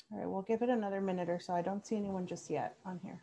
All right, we'll give it another minute or so. I don't see anyone just yet on here.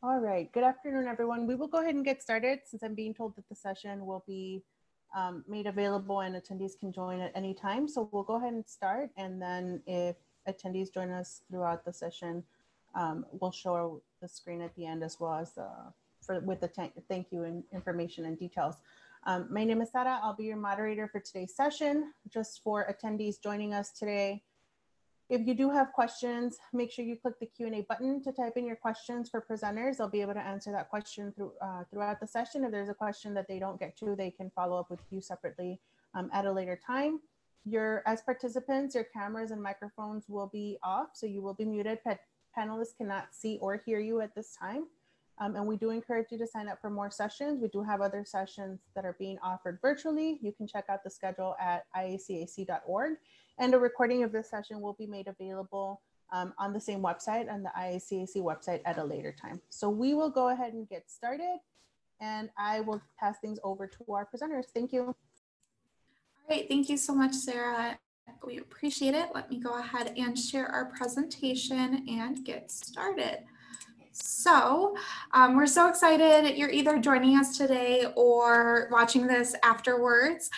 All right, good afternoon, everyone. We will go ahead and get started since I'm being told that the session will be made available and attendees can join at any time. So we'll go ahead and start. And then if attendees join us throughout the session, we'll show the screen at the end as well as with the thank you and information and details. My name is Sara. I'll be your moderator for today's session. Just for attendees joining us today, if you do have questions, make sure you click the Q&A button to type in your questions for presenters. They'll be able to answer that question throughout the session. If there's a question that they don't get to, they can follow up with you separately at a later time. As participants, your cameras and microphones will be off, so you will be muted. Panelists cannot see or hear you at this time. And we do encourage you to sign up for more sessions. We do have other sessions that are being offered virtually. You can check out the schedule at iacac.org. And a recording of this session will be made available on the same website, on the IACAC website at a later time. So we will go ahead and get started, and I will pass things over to our presenters. Thank you. All right, thank you so much, Sarah. We appreciate it. Let me go ahead and share our presentation and get started. So we're so excited you're either joining us today or watching this afterwards.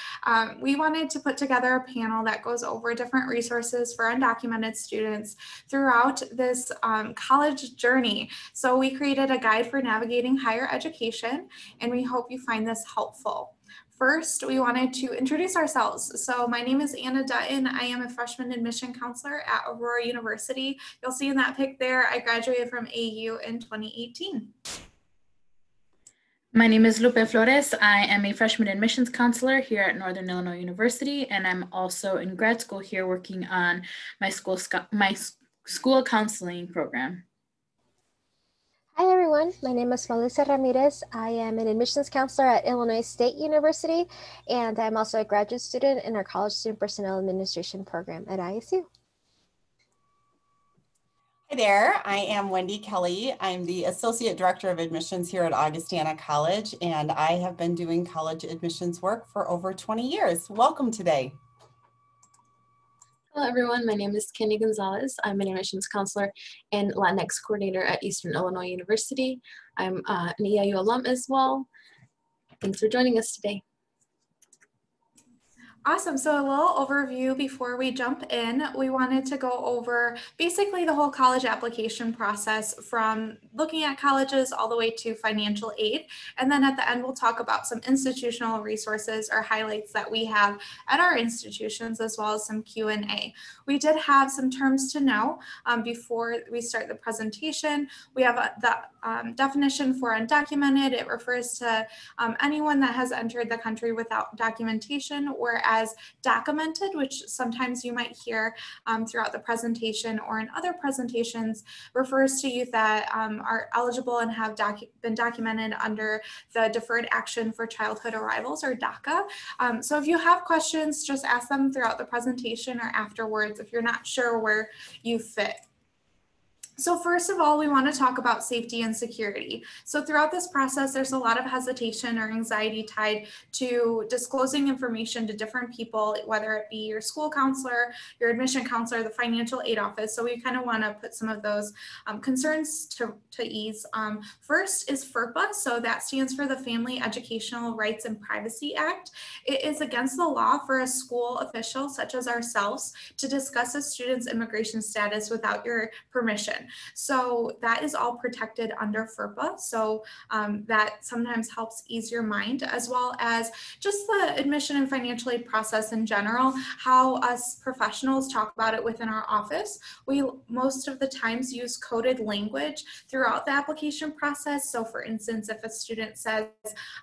We wanted to put together a panel that goes over different resources for undocumented students throughout this college journey. So we created a guide for navigating higher education, and we hope you find this helpful. First, we wanted to introduce ourselves. So my name is Anna Dutton. I am a freshman admission counselor at Aurora University. You'll see in that pic there, I graduated from AU in 2018. My name is Lupe Flores. I am a freshman admissions counselor here at Northern Illinois University, and I'm also in grad school here working on my school counseling program. Hi everyone, my name is Melissa Ramirez. I am an admissions counselor at Illinois State University, and I'm also a graduate student in our College Student Personnel Administration program at ISU. Hi there, I am Wendy Kelly. I'm the Associate Director of Admissions here at Augustana College, and I have been doing college admissions work for over 20 years. Welcome today. Hello everyone, my name is Kenny Gonzalez. I'm an admissions counselor and Latinx coordinator at Eastern Illinois University. I'm an EIU alum as well. Thanks for joining us today. Awesome. So a little overview before we jump in. We wanted to go over basically the whole college application process from looking at colleges all the way to financial aid. And then at the end, we'll talk about some institutional resources or highlights that we have at our institutions, as well as some Q&A. We did have some terms to know before we start the presentation. We have the definition for undocumented. It refers to anyone that has entered the country without documentation, whereas documented, which sometimes you might hear throughout the presentation or in other presentations, refers to youth that are eligible and have been documented under the Deferred Action for Childhood Arrivals, or DACA. So if you have questions, just ask them throughout the presentation or afterwards if you're not sure where you fit. So first of all, we want to talk about safety and security. So throughout this process, there's a lot of hesitation or anxiety tied to disclosing information to different people, whether it be your school counselor, your admission counselor, the financial aid office. So we kind of want to put some of those concerns to ease. First is FERPA. So that stands for the Family Educational Rights and Privacy Act. It is against the law for a school official, such as ourselves, to discuss a student's immigration status without your permission. So that is all protected under FERPA. So that sometimes helps ease your mind, as well as just the admission and financial aid process in general, how us professionals talk about it within our office. We most of the times use coded language throughout the application process. So for instance, if a student says,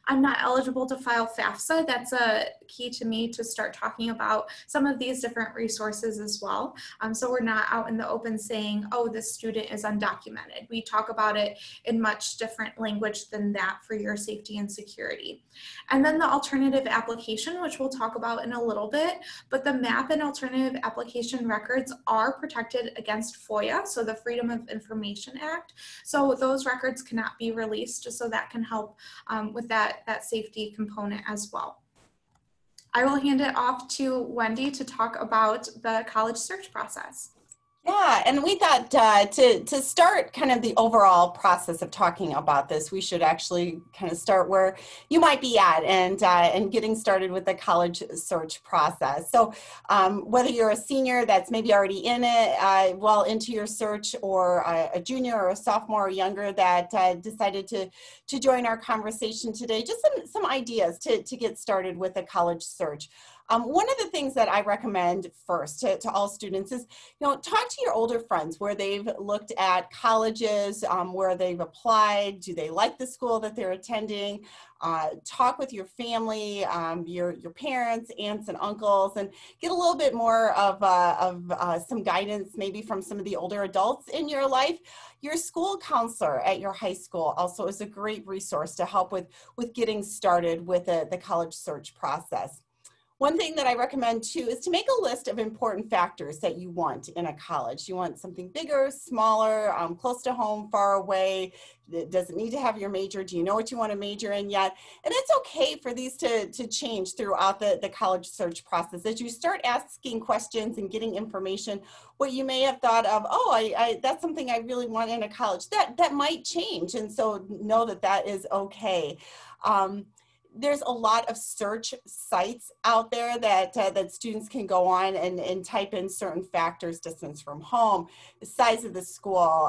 I'm not eligible to file FAFSA, that's a key to me to start talking about some of these different resources as well. So we're not out in the open saying, oh, this student is undocumented. We talk about it in much different language than that for your safety and security. And then the alternative application, which we'll talk about in a little bit, but the MAP and alternative application records are protected against FOIA, so the Freedom of Information Act. So those records cannot be released, so that can help with that safety component as well. I will hand it off to Wendy to talk about the college search process. Yeah, and we thought to start kind of the overall process of talking about this, we should actually kind of start where you might be at and getting started with the college search process. So whether you're a senior that's maybe already in it, well into your search, or a junior or a sophomore or younger that decided to join our conversation today, just some ideas to get started with a college search. One of the things that I recommend first to all students is, talk to your older friends where they've looked at colleges, where they've applied. Do they like the school that they're attending? Talk with your family, your parents, aunts and uncles, and get a little bit more of some guidance maybe from some of the older adults in your life. Your school counselor at your high school also is a great resource to help with getting started with the college search process. One thing that I recommend too is to make a list of important factors that you want in a college. You want something bigger, smaller, close to home, far away. It doesn't need to have your major. Do you know what you want to major in yet? And it's okay for these to change throughout the college search process. As you start asking questions and getting information, what you may have thought of, oh, that's something I really want in a college, that might change. And so know that is okay. There's a lot of search sites out there that students can go on and type in certain factors: distance from home, the size of the school,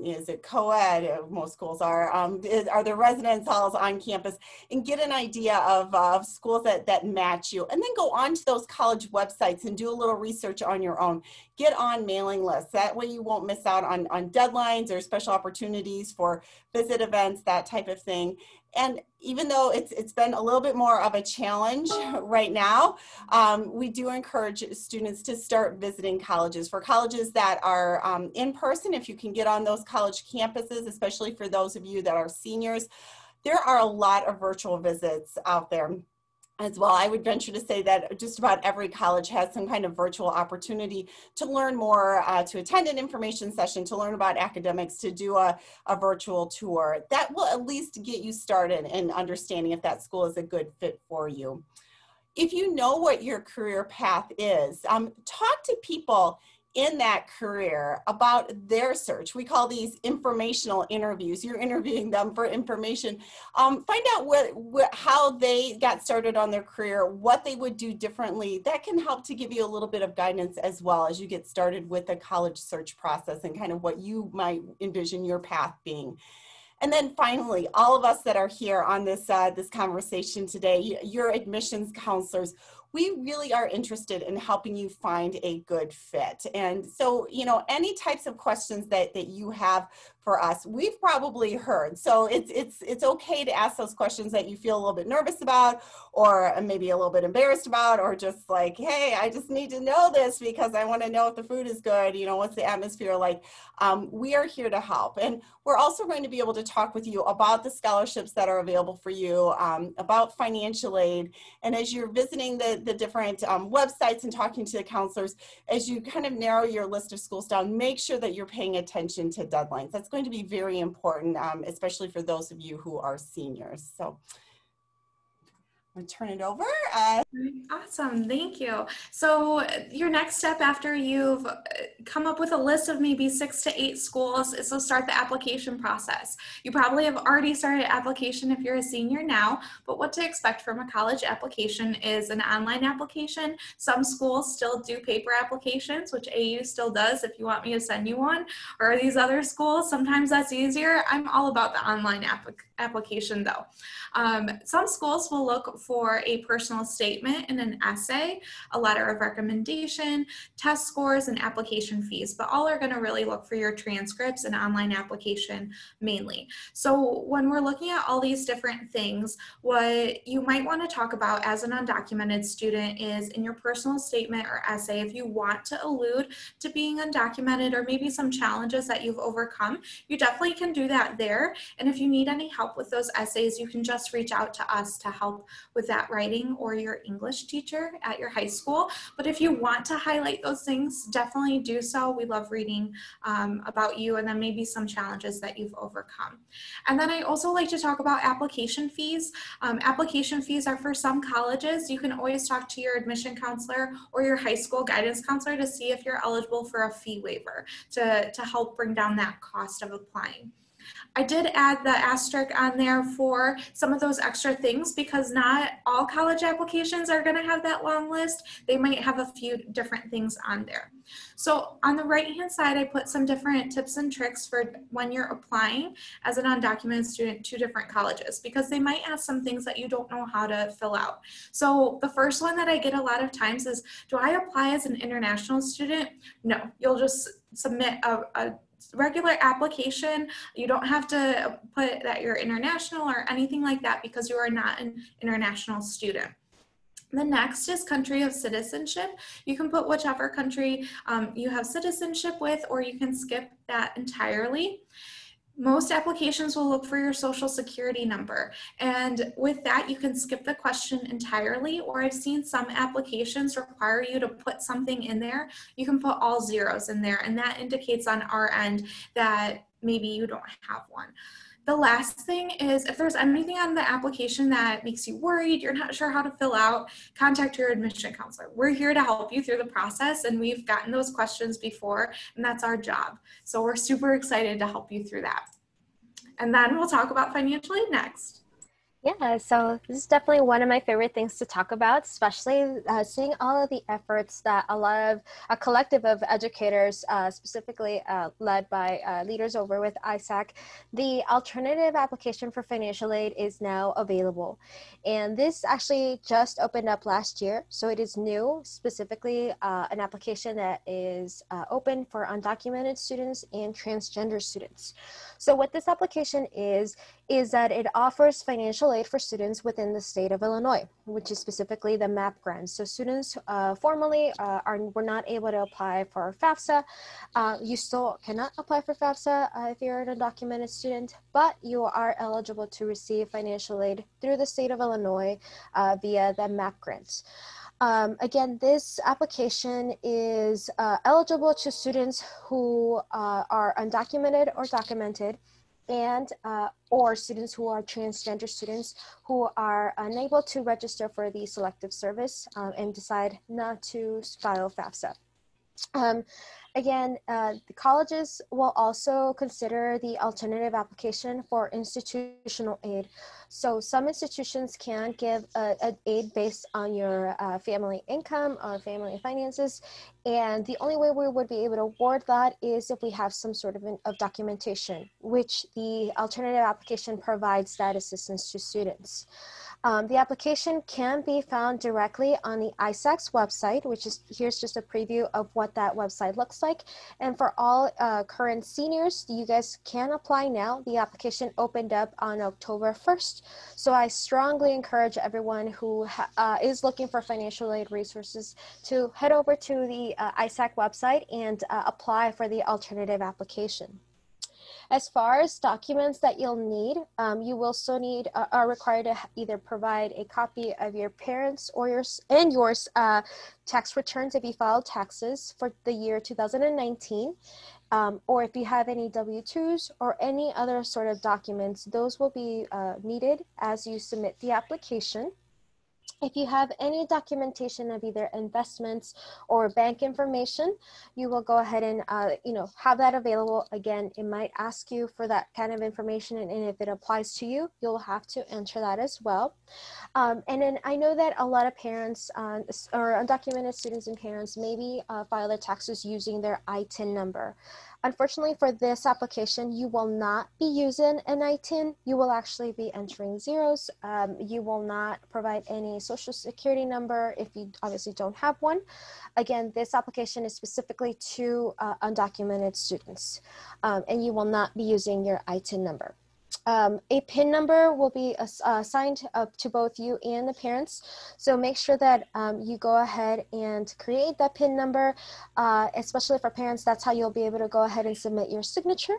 is it co-ed? Most schools are there residence halls on campus? And get an idea of schools that match you. And then go on to those college websites and do a little research on your own. Get on mailing lists. That way you won't miss out on deadlines or special opportunities for visit events, that type of thing. And even though it's been a little bit more of a challenge right now, we do encourage students to start visiting colleges. For colleges that are in person, if you can get on those college campuses, especially for those of you that are seniors, there are a lot of virtual visits out there as well. I would venture to say that just about every college has some kind of virtual opportunity to learn more, to attend an information session, to learn about academics, to do a virtual tour. That will at least get you started in understanding if that school is a good fit for you. If you know what your career path is, talk to people in that career about their search. We call these informational interviews. You're interviewing them for information. Find out how they got started on their career, what they would do differently. That can help to give you a little bit of guidance as well as you get started with the college search process and kind of what you might envision your path being. And then finally, all of us that are here on this conversation today, your admissions counselors, we really are interested in helping you find a good fit. And so, any types of questions that you have for us, we've probably heard. So it's okay to ask those questions that you feel a little bit nervous about, or maybe a little bit embarrassed about, or just like, hey, I just need to know this because I want to know if the food is good, what's the atmosphere like. We are here to help. And we're also going to be able to talk with you about the scholarships that are available for you, about financial aid. And as you're visiting the different websites and talking to the counselors, as you kind of narrow your list of schools down, make sure that you're paying attention to deadlines. That's going to be very important, especially for those of you who are seniors. So I'm going to turn it over. Awesome, thank you. So your next step after you've come up with a list of maybe 6 to 8 schools is to start the application process. You probably have already started application if you're a senior now, but what to expect from a college application is an online application. Some schools still do paper applications, which AU still does if you want me to send you one, or these other schools, sometimes that's easier. I'm all about the online application though. Some schools will look for a personal statement and an essay, a letter of recommendation, test scores, and application fees, but all are going to really look for your transcripts and online application mainly. So when we're looking at all these different things, what you might want to talk about as an undocumented student is in your personal statement or essay, if you want to allude to being undocumented or maybe some challenges that you've overcome, you definitely can do that there. And if you need any help with those essays, you can just reach out to us to help with that writing or your English teacher at your high school. But if you want to highlight those things, definitely do so. We love reading about you and then maybe some challenges that you've overcome. And then I also like to talk about application fees. Application fees are for some colleges. You can always talk to your admission counselor or your high school guidance counselor to see if you're eligible for a fee waiver to help bring down that cost of applying. I did add the asterisk on there for some of those extra things because not all college applications are going to have that long list. They might have a few different things on there. So on the right hand side, I put some different tips and tricks for when you're applying as an undocumented student to different colleges because they might ask some things that you don't know how to fill out. So the first one that I get a lot of times is, do I apply as an international student? No, you'll just submit a regular application. You don't have to put that you're international or anything like that because you are not an international student. The next is country of citizenship. You can put whichever country you have citizenship with, or you can skip that entirely. Most applications will look for your social security number. And with that, you can skip the question entirely, or I've seen some applications require you to put something in there. You can put all zeros in there, and that indicates on our end that maybe you don't have one. The last thing is if there's anything on the application that makes you worried, you're not sure how to fill out, contact your admission counselor. We're here to help you through the process, and we've gotten those questions before, and that's our job. So we're super excited to help you through that. And then we'll talk about financial aid next. Yeah, so this is definitely one of my favorite things to talk about, especially seeing all of the efforts that a collective of educators, specifically led by leaders over with IACAC, the alternative application for financial aid is now available. And this actually just opened up last year, so it is new, specifically an application that is open for undocumented students and transgender students. So what this application is that it offers financial aid for students within the state of Illinois, which is specifically the MAP grants. So students formally were not able to apply for FAFSA. You still cannot apply for FAFSA if you're an undocumented student, but you are eligible to receive financial aid through the state of Illinois via the MAP grants. Again, this application is eligible to students who are undocumented or documented, and or students who are transgender students who are unable to register for the selective service and decide not to file FAFSA. Again, the colleges will also consider the alternative application for institutional aid. So some institutions can give an aid based on your family income or family finances. And the only way we would be able to award that is if we have some sort of documentation, which the alternative application provides that assistance to students. The application can be found directly on the IACAC's website, which is, here's just a preview of what that website looks like. And for all current seniors, you guys can apply now. The application opened up on October 1st. So I strongly encourage everyone who is looking for financial aid resources to head over to the IACAC website and apply for the alternative application. As far as documents that you'll need, you will still need, are required to either provide a copy of your parents' or yours tax returns if you filed taxes for the year 2019, or if you have any W-2s or any other sort of documents, those will be needed as you submit the application. If you have any documentation of either investments or bank information, you will go ahead and have that available. Again, it might ask you for that kind of information, and if it applies to you, you'll have to enter that as well. And then I know that a lot of parents or undocumented students and parents maybe file their taxes using their ITIN number. Unfortunately, for this application, you will not be using an ITIN. You will actually be entering zeros. You will not provide any social security number if you obviously don't have one. Again, this application is specifically to undocumented students, and you will not be using your ITIN number. A PIN number will be assigned to both you and the parents. So make sure that you go ahead and create that PIN number, especially for parents. That's how you'll be able to go ahead and submit your signature.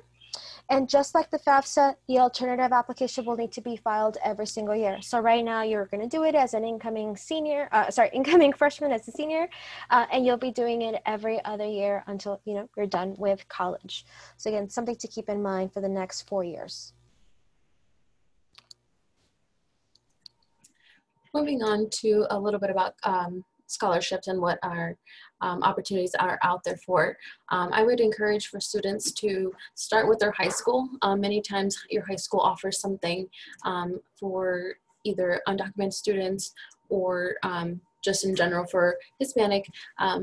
And just like the FAFSA, the alternative application will need to be filed every single year. So right now you're going to do it as an incoming freshman as a senior, and you'll be doing it every other year until you're done with college. So again, something to keep in mind for the next 4 years. Moving on to a little bit about scholarships and what our opportunities are out there for. I would encourage for students to start with their high school. Many times your high school offers something for either undocumented students or just in general for Hispanic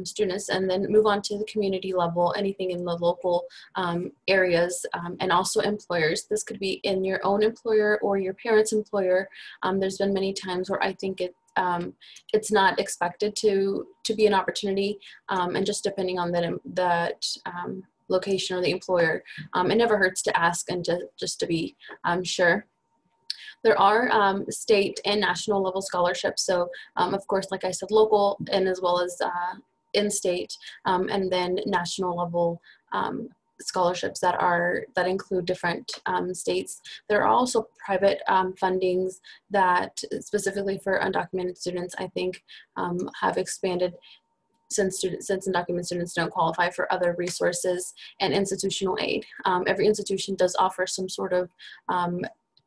students, and then move on to the community level, anything in the local areas, and also employers. This could be in your own employer or your parents' employer. There's been many times where I think it's not expected to be an opportunity, and just depending on that location or the employer, it never hurts to ask and just to be sure. There are state and national level scholarships. So of course, like I said, local and as well as in-state, and then national level scholarships that include different states. There are also private fundings that specifically for undocumented students, I think have expanded since undocumented students don't qualify for other resources and institutional aid. Every institution does offer some sort of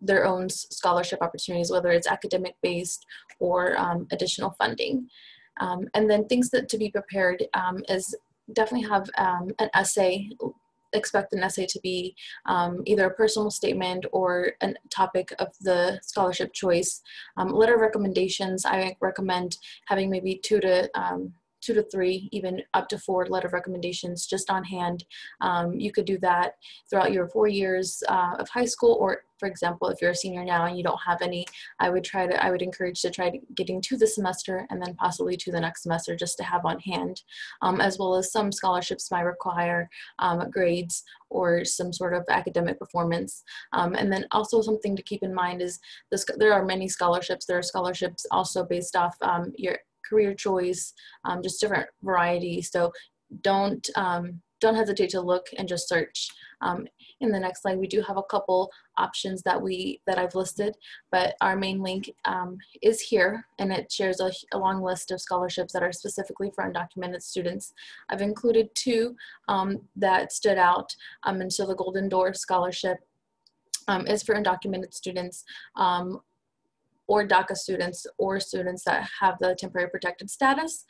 their own scholarship opportunities, whether it's academic based or additional funding. And then things to be prepared is definitely have an essay. Expect an essay to be either a personal statement or a topic of the scholarship choice. Letter of recommendations, I recommend having maybe 2 to 3, even up to 4 letter of recommendations just on hand. You could do that throughout your 4 years of high school, or for example, if you're a senior now and you don't have any, I would encourage to try getting to the semester and then possibly to the next semester just to have on hand, as well as some scholarships might require grades or some sort of academic performance. And then also something to keep in mind is there are many scholarships. There are scholarships also based off your career choice, just different varieties. So don't hesitate to look and just search. In the next slide, we do have a couple options that I've listed, but our main link is here, and it shares a long list of scholarships that are specifically for undocumented students. I've included 2 that stood out, and so the Golden Door Scholarship is for undocumented students. or DACA students or students that have the temporary protected status.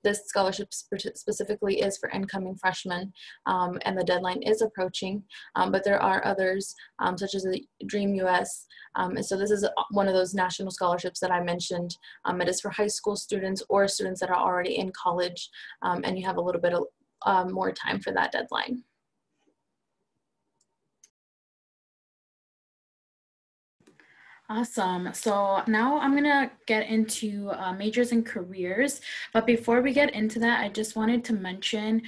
This scholarship specifically is for incoming freshmen, and the deadline is approaching, but there are others such as the Dream US. And so this is one of those national scholarships that I mentioned. It is for high school students or students that are already in college, and you have a little bit of more time for that deadline. Awesome. So now I'm going to get into majors and careers. But before we get into that, I just wanted to mention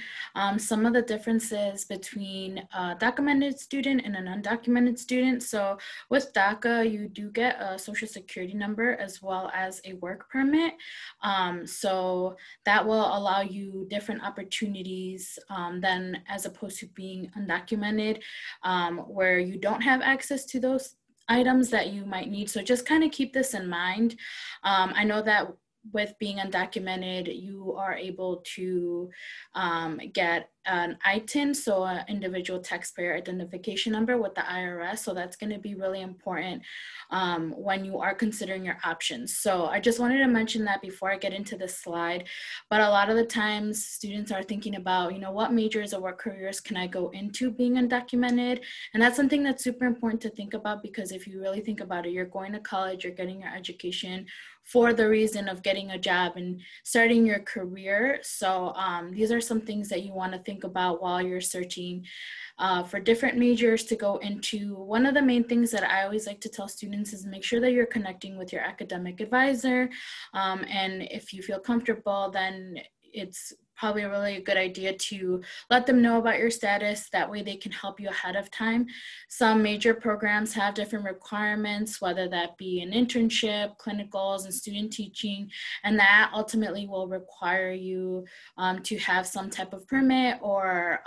some of the differences between a documented student and an undocumented student. So with DACA, you do get a social security number as well as a work permit. So that will allow you different opportunities than as opposed to being undocumented, where you don't have access to those items that you might need. So just kind of keep this in mind. I know that with being undocumented, you are able to get an ITIN, so an individual taxpayer identification number with the IRS. So that's going to be really important when you are considering your options. So I just wanted to mention that before I get into this slide. But a lot of the times students are thinking about, what majors or what careers can I go into being undocumented? And that's something that's super important to think about, because if you really think about it, you're going to college, you're getting your education for the reason of getting a job and starting your career. So these are some things that you want to think about while you're searching for different majors to go into. One of the main things that I always like to tell students is make sure that you're connecting with your academic advisor. And if you feel comfortable, then it's probably a really good idea to let them know about your status. That way they can help you ahead of time. Some major programs have different requirements, whether that be an internship, clinicals, and student teaching, and that ultimately will require you to have some type of permit or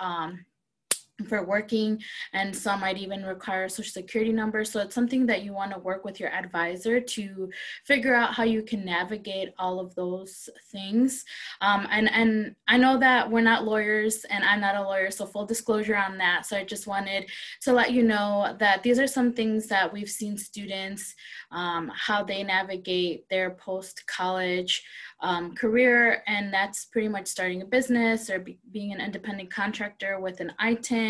for working, and some might even require a social security number. So it's something that you want to work with your advisor to figure out how you can navigate all of those things. And I know that we're not lawyers and I'm not a lawyer, so full disclosure on that. So I just wanted to let you know that these are some things that we've seen students, how they navigate their post-college career, and that's pretty much starting a business or being an independent contractor with an ITIN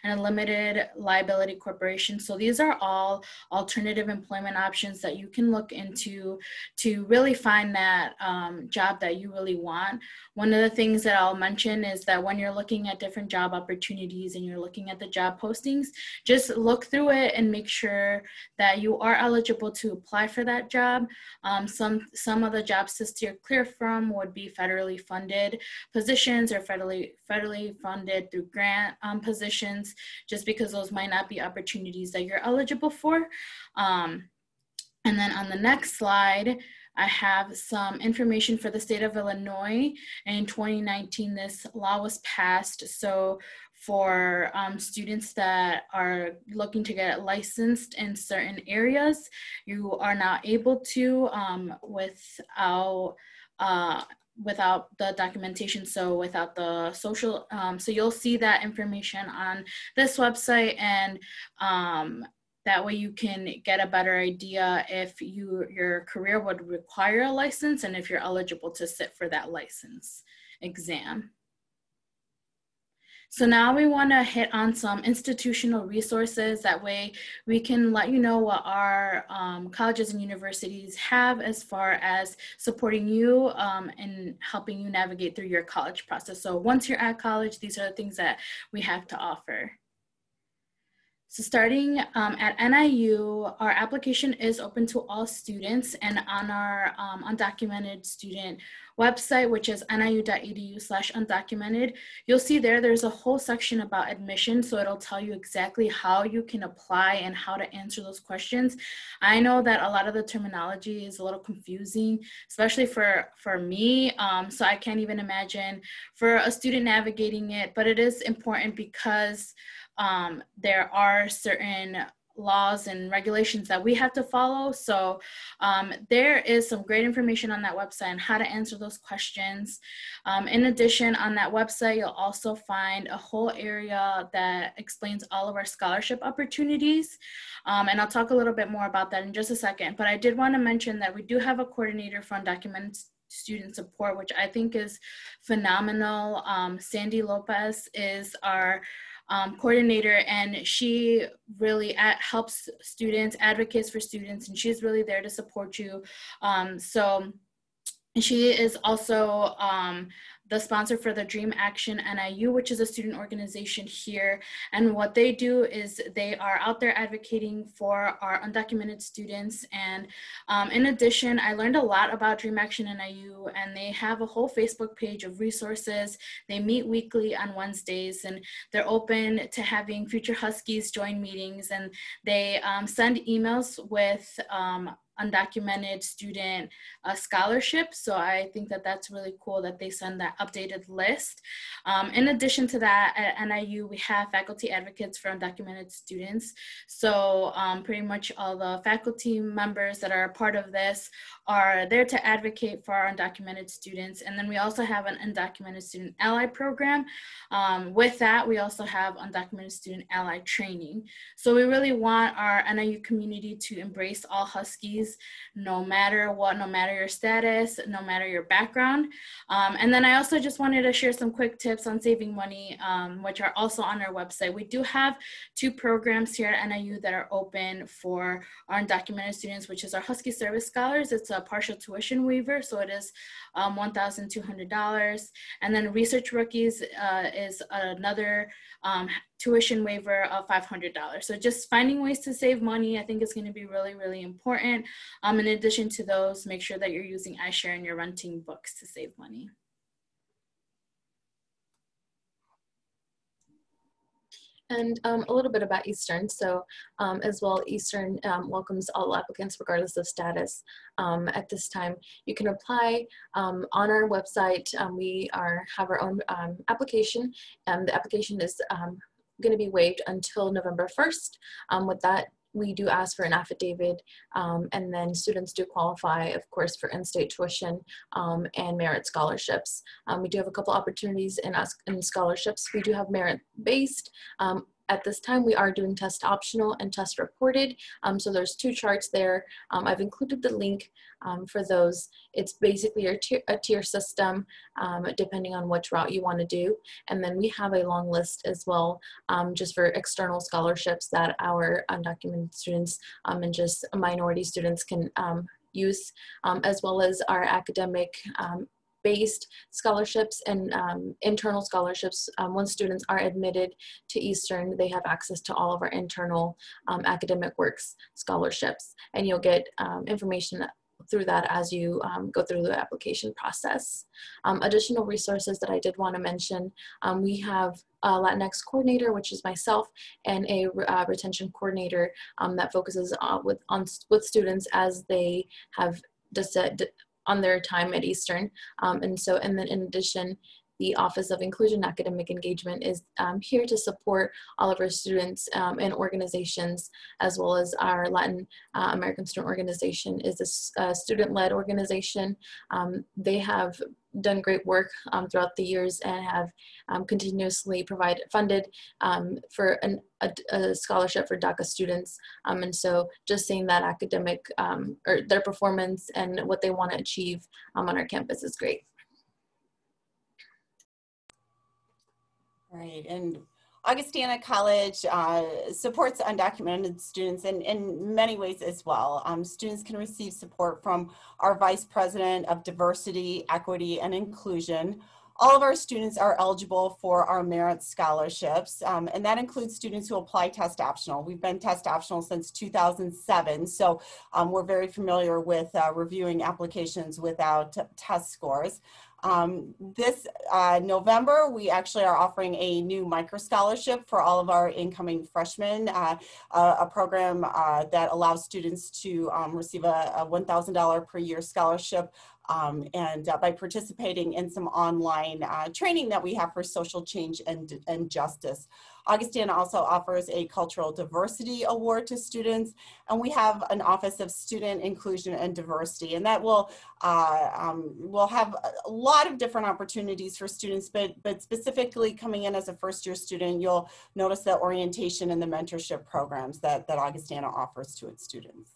and a limited liability corporation. So these are all alternative employment options that you can look into to really find that job that you really want. One of the things that I'll mention is that when you're looking at different job opportunities and you're looking at the job postings, just look through it and make sure that you are eligible to apply for that job. Some of the jobs to steer clear from would be federally funded positions or federally funded through grant positions, just because those might not be opportunities that you're eligible for. And then on the next slide, I have some information for the state of Illinois. In 2019, this law was passed. So for students that are looking to get licensed in certain areas, you are now able to without the documentation, so without the social, so you'll see that information on this website, and that way you can get a better idea if your career would require a license and if you're eligible to sit for that license exam. So now we want to hit on some institutional resources. That way we can let you know what our colleges and universities have as far as supporting you and helping you navigate through your college process. So once you're at college, these are the things that we have to offer. So starting at NIU, our application is open to all students, and on our undocumented student website, which is niu.edu/undocumented, you'll see there's a whole section about admission. So it'll tell you exactly how you can apply and how to answer those questions. I know that a lot of the terminology is a little confusing, especially for me. So I can't even imagine for a student navigating it, but it is important because there are certain laws and regulations that we have to follow. So there is some great information on that website on how to answer those questions. In addition, on that website, you'll also find a whole area that explains all of our scholarship opportunities. And I'll talk a little bit more about that in just a second. But I did want to mention that we do have a coordinator for undocumented student support, which I think is phenomenal. Sandy Lopez is our coordinator, and she really helps students, advocates for students, and she's really there to support you. So she is also the sponsor for the Dream Action NIU, which is a student organization here. And what they do is they are out there advocating for our undocumented students. And in addition, I learned a lot about Dream Action NIU, and they have a whole Facebook page of resources. They meet weekly on Wednesdays, and they're open to having future Huskies join meetings. And they send emails with undocumented student scholarships. So I think that that's really cool that they send that updated list. In addition to that, at NIU, we have faculty advocates for undocumented students. So pretty much all the faculty members that are a part of this are there to advocate for our undocumented students. And then we also have an undocumented student ally program. With that, we also have undocumented student ally training. So we really want our NIU community to embrace all Huskies, no matter what, no matter your status, no matter your background. And then I also just wanted to share some quick tips on saving money, which are also on our website. We do have 2 programs here at NIU that are open for our undocumented students, which is our Husky Service Scholars. It's a partial tuition waiver, so it is $1,200. And then Research Rookies is another tuition waiver of $500. So just finding ways to save money, I think is going to be really, really important. In addition to those, make sure that you're using iShare and you're renting books to save money. And a little bit about Eastern. So as well, Eastern welcomes all applicants regardless of status. At this time, you can apply on our website. We have our own application, and the application is going to be waived until November 1st. With that, we do ask for an affidavit, and then students do qualify, of course, for in-state tuition and merit scholarships. We do have a couple opportunities in scholarships. We do have merit-based. At this time, we are doing test optional and test reported. So there's 2 charts there. I've included the link for those. It's basically a tier system, depending on which route you want to do. And then we have a long list as well, just for external scholarships that our undocumented students and just minority students can use, as well as our academic based scholarships and internal scholarships. Once students are admitted to Eastern, they have access to all of our internal academic works scholarships, and you'll get information through that as you go through the application process. Additional resources that I did want to mention, we have a Latinx coordinator, which is myself, and a retention coordinator that focuses with students as they have on their time at Eastern. And then in addition, the Office of Inclusion Academic Engagement is here to support all of our students and organizations, as well as our Latin American Student Organization is a student-led organization. They have done great work throughout the years and have continuously funded for a scholarship for DACA students. And so just seeing that academic, or their performance and what they want to achieve on our campus is great. Right, and Augustana College supports undocumented students in many ways as well. Students can receive support from our Vice President of Diversity, Equity, and Inclusion. All of our students are eligible for our merit scholarships, and that includes students who apply test optional. We've been test optional since 2007, so we're very familiar with reviewing applications without test scores. This November, we actually are offering a new micro scholarship for all of our incoming freshmen, a program that allows students to receive a $1,000 per year scholarship and by participating in some online training that we have for social change and justice. Augustana also offers a cultural diversity award to students, and we have an Office of Student Inclusion and Diversity, and that will have a lot of different opportunities for students, but specifically coming in as a first-year student, you'll notice the orientation and the mentorship programs that Augustana offers to its students.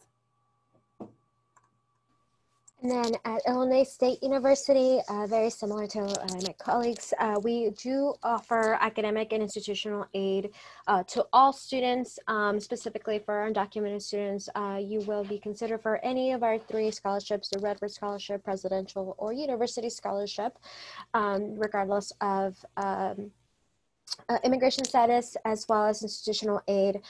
And then at Illinois State University, very similar to my colleagues, we do offer academic and institutional aid to all students, specifically for undocumented students. You will be considered for any of our 3 scholarships, the Redwood Scholarship, Presidential, or University Scholarship, regardless of immigration status as well as institutional aid.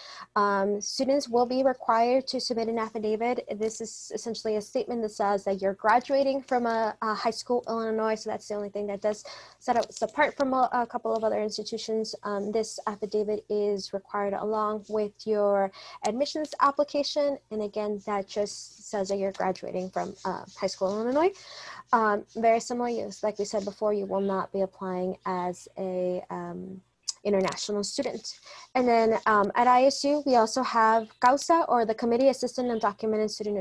Students will be required to submit an affidavit. This is essentially a statement that says that you're graduating from a high school in Illinois, so that's the only thing that does set us apart from a couple of other institutions. This affidavit is required along with your admissions application, and again, that just says that you're graduating from high school in Illinois. Very similar, like we said before, you will not be applying as a international student. And then at ISU, we also have CAUSA, or the Committee Assistant Undocumented Student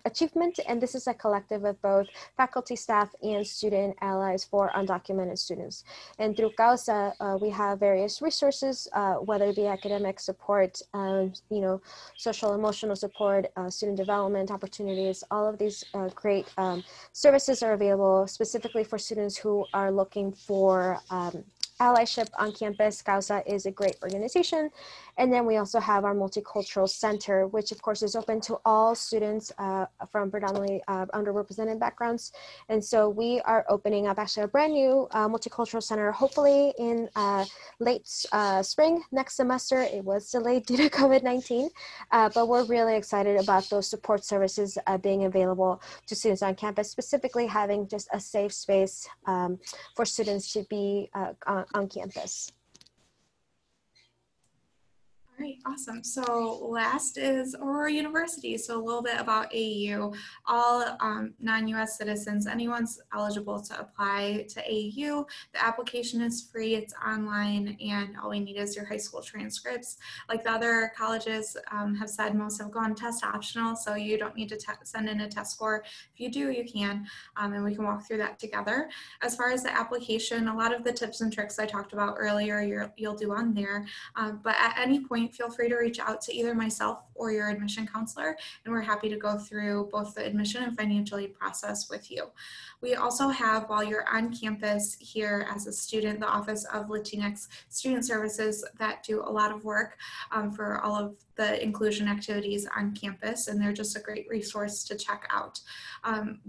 Achievement, and this is a collective of both faculty, staff, and student allies for undocumented students. And through CAUSA, we have various resources, whether it be academic support, social emotional support, student development opportunities. All of these great services are available specifically for students who are looking for allyship on campus. CAUSA is a great organization. And then we also have our Multicultural Center, which of course is open to all students from predominantly underrepresented backgrounds. And so we are opening up actually a brand new Multicultural Center, hopefully in late spring next semester. It was delayed due to COVID-19, but we're really excited about those support services being available to students on campus, specifically having just a safe space for students to be on campus. All right, awesome. So last is Aurora University. So a little bit about AU. All non-US citizens, anyone's eligible to apply to AU. The application is free, it's online, and all we need is your high school transcripts. Like the other colleges have said, most have gone test optional, so you don't need to send in a test score. If you do, you can, and we can walk through that together. As far as the application, a lot of the tips and tricks I talked about earlier, you'll do on there, but at any point, feel free to reach out to either myself or your admission counselor, and we're happy to go through both the admission and financial aid process with you. We also have, while you're on campus here as a student, the Office of Latinx Student Services that do a lot of work for all of the inclusion activities on campus, and they're just a great resource to check out.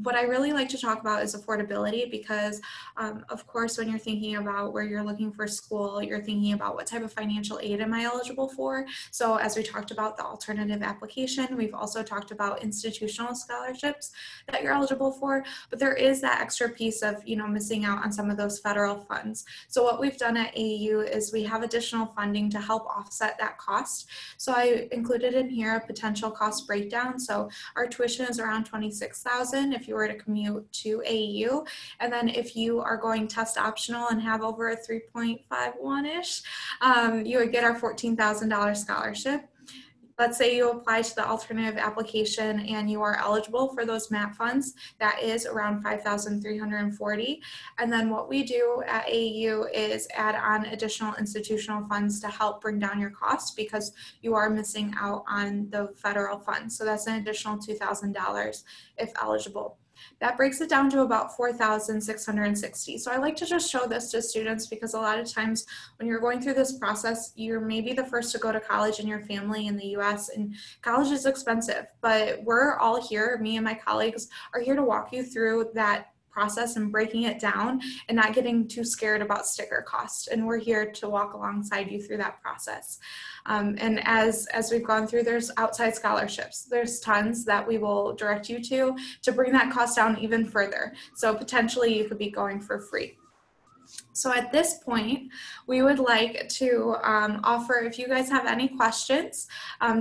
What I really like to talk about is affordability, because of course, when you're thinking about where you're looking for school, you're thinking about what type of financial aid am I eligible for. So as we talked about the alternative application, we've also talked about institutional scholarships that you're eligible for, but there is that extra piece of, missing out on some of those federal funds. So what we've done at AU is we have additional funding to help offset that cost. So I included in here a potential cost breakdown. So our tuition is around $26,000 if you were to commute to AU. And then if you are going test optional and have over a 3.51-ish, you would get our $14,000 scholarship. Let's say you apply to the alternative application and you are eligible for those MAP funds. That is around $5,340. And then what we do at AU is add on additional institutional funds to help bring down your costs, because you are missing out on the federal funds. So that's an additional $2,000 if eligible. That breaks it down to about $4,660. So I like to just show this to students, because a lot of times when you're going through this process, you're maybe the first to go to college in your family in the US, and college is expensive, but we're all here, me and my colleagues are here to walk you through that process and breaking it down and not getting too scared about sticker cost. And we're here to walk alongside you through that process. And as we've gone through, there's outside scholarships. There's tons that we will direct you to bring that cost down even further. So potentially you could be going for free. So at this point, we would like to offer, if you guys have any questions,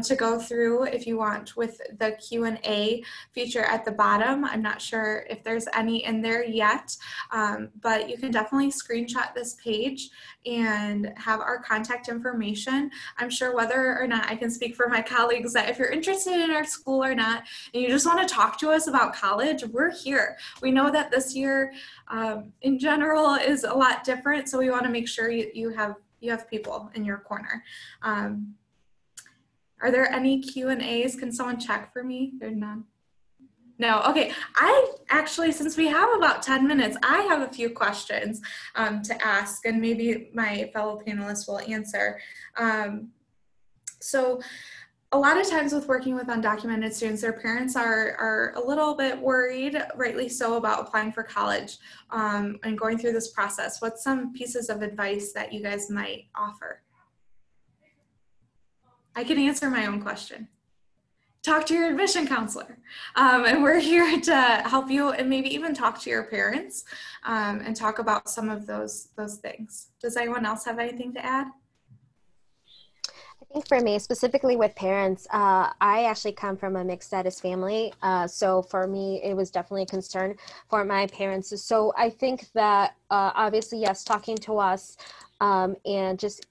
to go through, if you want, with the Q&A feature at the bottom. I'm not sure if there's any in there yet, but you can definitely screenshot this page and have our contact information. I'm sure whether or not I can speak for my colleagues that if you're interested in our school or not, and you just want to talk to us about college, we're here. We know that this year in general is a lot different, so we want to make sure you have people in your corner. Are there any Q&As? Can someone check for me? There's none. No, okay. I actually, since we have about 10 minutes, I have a few questions to ask, and maybe my fellow panelists will answer. So a lot of times with working with undocumented students, their parents are a little bit worried, rightly so, about applying for college and going through this process. What's some pieces of advice that you guys might offer? I can answer my own question. Talk to your admission counselor. And we're here to help you, and maybe even talk to your parents and talk about some of those things. Does anyone else have anything to add? I think for me, specifically with parents, I actually come from a mixed status family. So for me, it was definitely a concern for my parents. So I think that obviously, yes, talking to us and just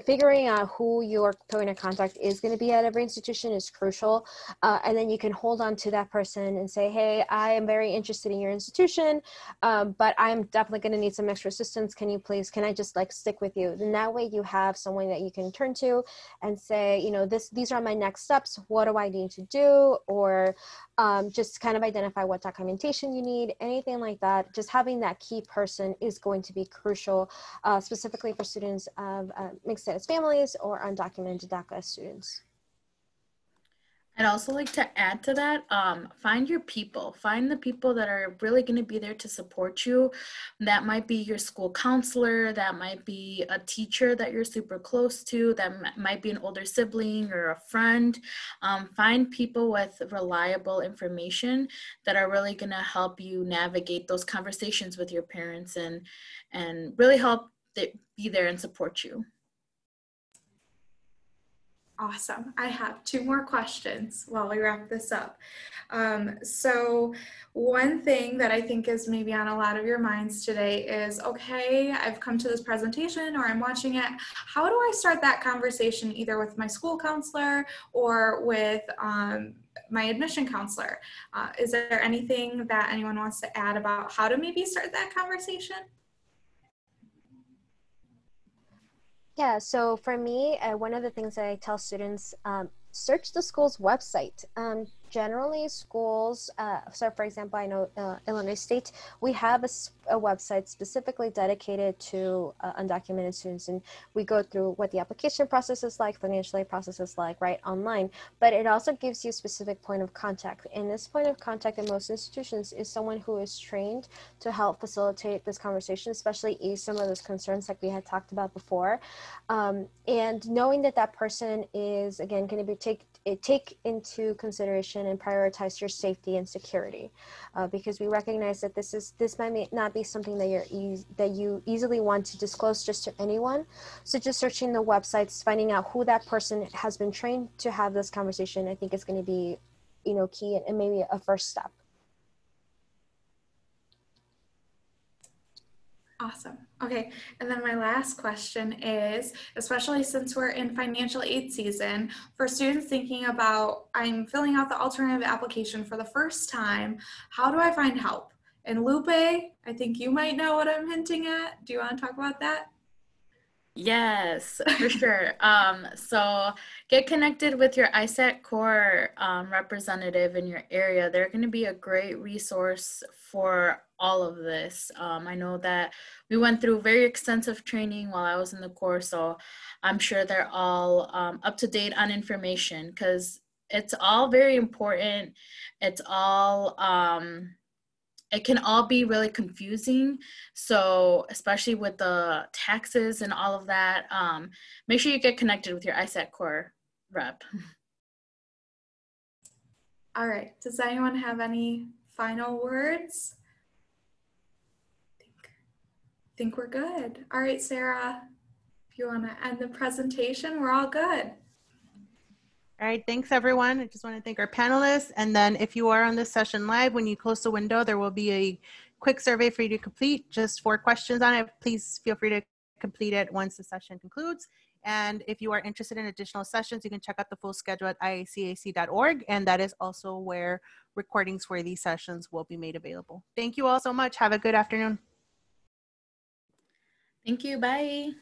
figuring out who your point of contact is going to be at every institution is crucial. And then you can hold on to that person and say, hey, I am very interested in your institution, but I'm definitely going to need some extra assistance. Can I just like stick with you? Then that way you have someone that you can turn to and say, you know, these are my next steps. What do I need to do? Or just kind of identify what documentation you need, anything like that. Just having that key person is going to be crucial, specifically for students of mixed status families or undocumented DACA students. I'd also like to add to that, find your people. Find the people that are really going to be there to support you. That might be your school counselor, that might be a teacher that you're super close to, that might be an older sibling or a friend. Find people with reliable information that are really going to help you navigate those conversations with your parents and really help be there and support you. Awesome. I have 2 more questions while we wrap this up. So one thing that I think is maybe on a lot of your minds today is, okay, I've come to this presentation or I'm watching it. How do I start that conversation either with my school counselor or with my admission counselor? Is there anything that anyone wants to add about how to maybe start that conversation? Yeah, so for me, one of the things that I tell students, search the school's website. Generally schools, so for example, I know Illinois State, we have a website specifically dedicated to undocumented students, and we go through what the application process is like, financial aid process is like, right, online, but it also gives you a specific point of contact. And this point of contact in most institutions is someone who is trained to help facilitate this conversation, especially ease some of those concerns like we had talked about before. And knowing that that person is, again, going to be take into consideration and prioritize your safety and security, because we recognize that this might not be something that you easily want to disclose just to anyone. So just searching the websites, finding out who that person has been trained to have this conversation, I think is going to be, you know, key and maybe a first step. Awesome. Okay, and then my last question is, especially since we're in financial aid season, for students thinking about, I'm filling out the alternative application for the first time, how do I find help? And Lupe, I think you might know what I'm hinting at. Do you want to talk about that? Yes, for sure. So get connected with your ISAC core representative in your area. They're going to be a great resource for all of this. I know that we went through very extensive training while I was in the core, so I'm sure they're all up to date on information, because it's all very important. It's all it can all be really confusing. So especially with the taxes and all of that, make sure you get connected with your ISAC core rep. All right, does anyone have any final words? think we're good. All right, Sarah, if you want to end the presentation, we're all good. All right, thanks everyone. I just want to thank our panelists. And then if you are on this session live, when you close the window, there will be a quick survey for you to complete, just 4 questions on it. Please feel free to complete it once the session concludes. And if you are interested in additional sessions, you can check out the full schedule at iacac.org. And that is also where recordings for these sessions will be made available. Thank you all so much. Have a good afternoon. Thank you. Bye.